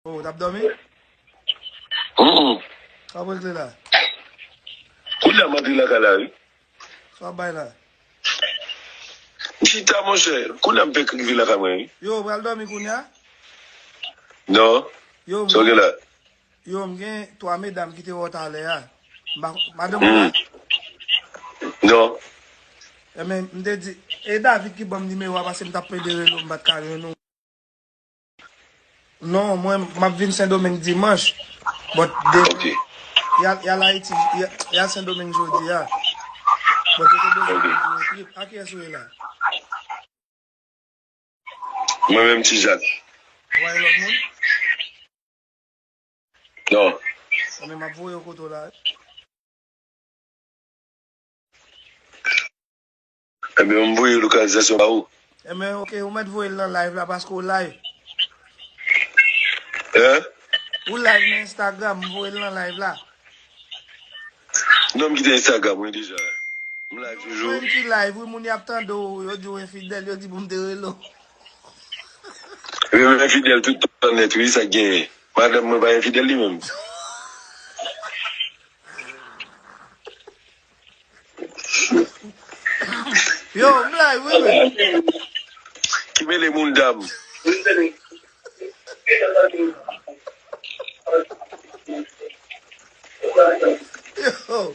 Oh, tap dormi? Sa pou ekle la? Kou la mandi la kala yi? Sa bay la? Chita mon cher, kou la mpe krivi la kamwe yi? Yo, pral dormi koun ya? Non? Yo, So gen la? yo, mgen 3 mesdames ki te wot ale ya. Madame la? Non? E men, mde di, e David ki bom di me wap ase mta pedere lo mbat kare nou. Non, mwen map vin Saint-Domingue dimanche. But Ok. yal Haiti, yal Saint-Domingue jodi ya. But yo te bezon trip. A ki eswe la? Mwen menm ti Jacques. Woy lop moun? Non? E men map voyo koto la. Ebe mwen mvouye lokalizasyon ba ou? E men, ok, ou met voye lan live la pasko live. Ou live nan Instagram, voye lan live la. Non mkite Instagram mwen deja. Mwen live joujou. Mwen ki live, ou moun yap tan do, yo di ou infidel, yo di pou mte relo. Ebe mwen fidèle tout an net, oui, sa gen. Madame mwen ba infidèle li menm. Yo, m live, oui, men. Ki me le moun dam. Yo.